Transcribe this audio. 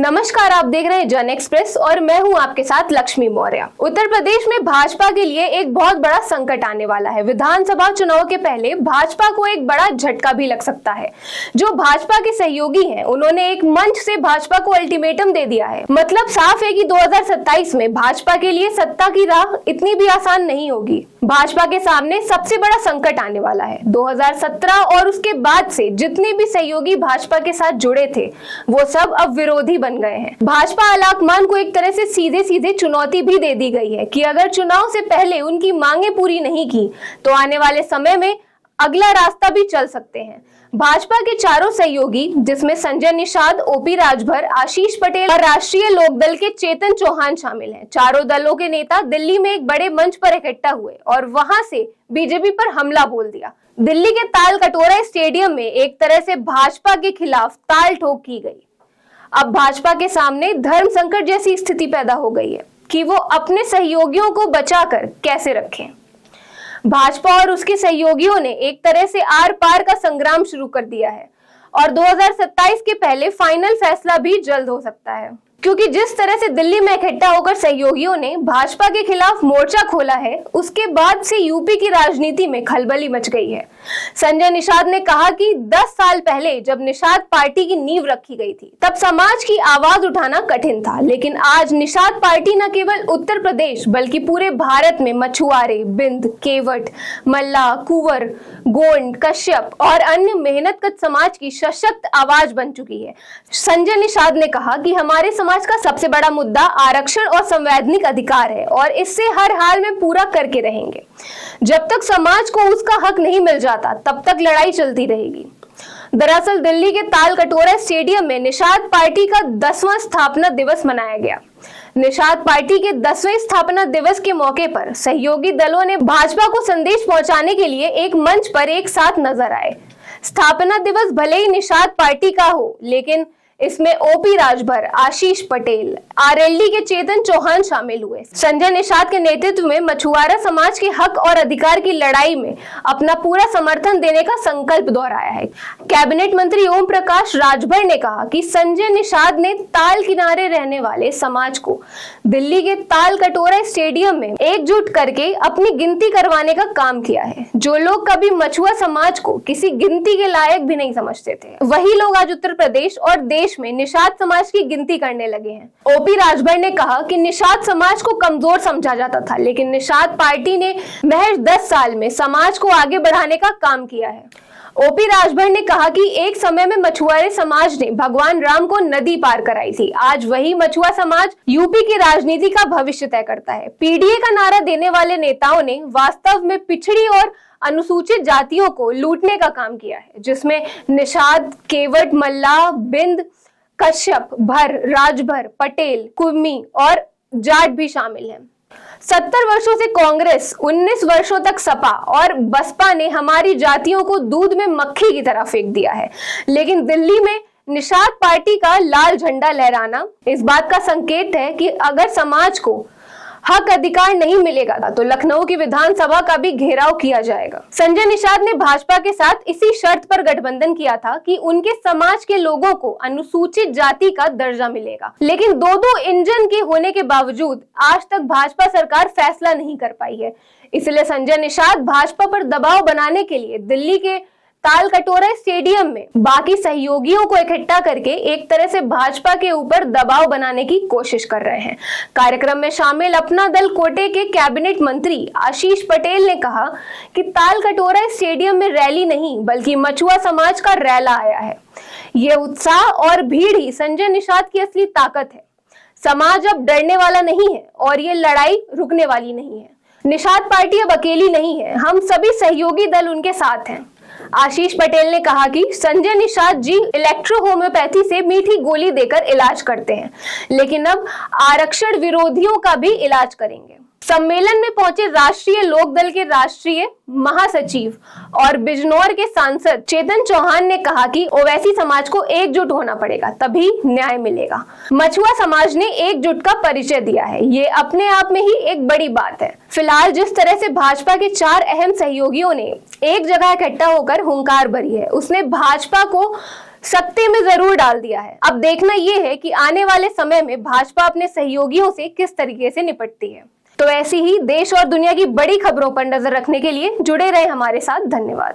नमस्कार, आप देख रहे हैं जन एक्सप्रेस और मैं हूं आपके साथ लक्ष्मी मौर्य। उत्तर प्रदेश में भाजपा के लिए एक बहुत बड़ा संकट आने वाला है। विधानसभा चुनाव के पहले भाजपा को एक बड़ा झटका भी लग सकता है। जो भाजपा के सहयोगी हैं, उन्होंने एक मंच से भाजपा को अल्टीमेटम दे दिया है। मतलब साफ है कि 2027 में भाजपा के लिए सत्ता की राह इतनी भी आसान नहीं होगी। भाजपा के सामने सबसे बड़ा संकट आने वाला है। 2017 और उसके बाद से जितने भी सहयोगी भाजपा के साथ जुड़े थे, वो सब अब विरोधी बन गए हैं। भाजपा आलाकमान को एक तरह से सीधे सीधे चुनौती भी दे दी गई है कि अगर चुनाव से पहले उनकी मांगे पूरी नहीं की तो आने वाले समय में अगला रास्ता भी चल सकते हैं। भाजपा के चारों सहयोगी, जिसमें संजय निषाद, ओपी राजभर, आशीष पटेल और राष्ट्रीय लोकदल के चेतन चौहान शामिल हैं। चारों दलों के नेता दिल्ली में एक बड़े मंच पर इकट्ठा हुए और वहां से बीजेपी पर हमला बोल दिया। दिल्ली के ताल कटोरा स्टेडियम में एक तरह से भाजपा के खिलाफ ताल ठोक की गई। अब भाजपा के सामने धर्म संकट जैसी स्थिति पैदा हो गई है कि वो अपने सहयोगियों को बचाकर कैसे रखें। भाजपा और उसके सहयोगियों ने एक तरह से आर पार का संग्राम शुरू कर दिया है और 2027 के पहले फाइनल फैसला भी जल्द हो सकता है, क्योंकि जिस तरह से दिल्ली में इकट्ठा होकर सहयोगियों ने भाजपा के खिलाफ मोर्चा खोला है, उसके बाद से यूपी की राजनीति में खलबली मच गई है। संजय निषाद ने कहा कि 10 साल पहले जब निषाद पार्टी की नींव रखी गई थी, तब समाज की आवाज उठाना कठिन था, लेकिन आज निषाद पार्टी न केवल उत्तर प्रदेश बल्कि पूरे भारत में मछुआरे, बिंद, केवट, मल्ला, कुंवर, गोंड, कश्यप और अन्य मेहनतकश समाज की सशक्त आवाज बन चुकी है। संजय निषाद ने कहा कि हमारे समाज का सबसे बड़ा मुद्दा आरक्षण और संवैधानिक अधिकार है और इससे हर हाल में पूरा करके रहेंगे। जब तक समाज को उसका हक नहीं मिल जाता, तब तक लड़ाई चलती रहेगी। दरअसल दिल्ली के ताल कटोरा स्टेडियम में निषाद पार्टी का 10वां स्थापना दिवस मनाया गया। निषाद पार्टी के 10वें स्थापना दिवस के मौके पर सहयोगी दलों ने भाजपा को संदेश पहुंचाने के लिए एक मंच पर एक साथ नजर आए। स्थापना दिवस भले ही निषाद पार्टी का हो, लेकिन इसमें ओपी राजभर, आशीष पटेल, आरएलडी के चेतन चौहान शामिल हुए। संजय निषाद के नेतृत्व में मछुआरा समाज के हक और अधिकार की लड़ाई में अपना पूरा समर्थन देने का संकल्प दोहराया है। कैबिनेट मंत्री ओम प्रकाश राजभर ने कहा कि संजय निषाद ने ताल किनारे रहने वाले समाज को दिल्ली के ताल कटोरा स्टेडियम में एकजुट करके अपनी गिनती करवाने का काम किया है। जो लोग कभी मछुआ समाज को किसी गिनती के लायक भी नहीं समझते थे, वही लोग आज उत्तर प्रदेश और देश में निषाद समाज की गिनती करने लगे हैं। ओपी राजभर ने कहा कि निषाद समाज को कमजोर समझा जाता था, लेकिन निषाद पार्टी ने महज 10 साल में समाज को आगे बढ़ाने का काम किया है। ओपी राजभर ने कहा कि एक समय में मछुआरे समाज ने भगवान राम को नदी पार कराई थी। आज वही मछुआ समाज यूपी की राजनीति का भविष्य तय करता है। पीडीए का नारा देने वाले नेताओं ने वास्तव में पिछड़ी और अनुसूचित जातियों को लूटने का काम किया है, जिसमें निषाद, केवट, मल्ला, बिंद, कश्यप, भर, राजभर, पटेल, कुर्मी और जाट भी शामिल हैं। 70 वर्षों से कांग्रेस, 19 वर्षों तक सपा और बसपा ने हमारी जातियों को दूध में मक्खी की तरह फेंक दिया है, लेकिन दिल्ली में निषाद पार्टी का लाल झंडा लहराना इस बात का संकेत है कि अगर समाज को हक अधिकार नहीं मिलेगा तो लखनऊ की विधानसभा का भी घेराव किया जाएगा। संजय निषाद ने भाजपा के साथ इसी शर्त पर गठबंधन किया था कि उनके समाज के लोगों को अनुसूचित जाति का दर्जा मिलेगा, लेकिन दो इंजन के होने के बावजूद आज तक भाजपा सरकार फैसला नहीं कर पाई है। इसलिए संजय निषाद भाजपा पर दबाव बनाने के लिए दिल्ली के ताल कटोरा स्टेडियम में बाकी सहयोगियों को इकट्ठा करके एक तरह से भाजपा के ऊपर दबाव बनाने की कोशिश कर रहे हैं। कार्यक्रम में शामिल अपना दल कोटे के कैबिनेट मंत्री आशीष पटेल ने कहा कि ताल कटोरा स्टेडियम में रैली नहीं बल्कि मछुआ समाज का रैला आया है। ये उत्साह और भीड़ ही संजय निषाद की असली ताकत है। समाज अब डरने वाला नहीं है और ये लड़ाई रुकने वाली नहीं है। निषाद पार्टी अब अकेली नहीं है, हम सभी सहयोगी दल उनके साथ हैं। आशीष पटेल ने कहा कि संजय निषाद जी इलेक्ट्रो होम्योपैथी से मीठी गोली देकर इलाज करते हैं, लेकिन अब आरक्षण विरोधियों का भी इलाज करेंगे। सम्मेलन में पहुंचे राष्ट्रीय लोकदल के राष्ट्रीय महासचिव और बिजनौर के सांसद चेतन चौहान ने कहा कि ओवैसी समाज को एकजुट होना पड़ेगा, तभी न्याय मिलेगा। मछुआ समाज ने एकजुट का परिचय दिया है, ये अपने आप में ही एक बड़ी बात है। फिलहाल जिस तरह से भाजपा के 4 अहम सहयोगियों ने एक जगह इकट्ठा होकर हुंकार भरी है, उसने भाजपा को सख्ती में जरूर डाल दिया है। अब देखना यह है कि आने वाले समय में भाजपा अपने सहयोगियों से किस तरीके से निपटती है। तो ऐसी ही देश और दुनिया की बड़ी खबरों पर नजर रखने के लिए जुड़े रहे हमारे साथ। धन्यवाद।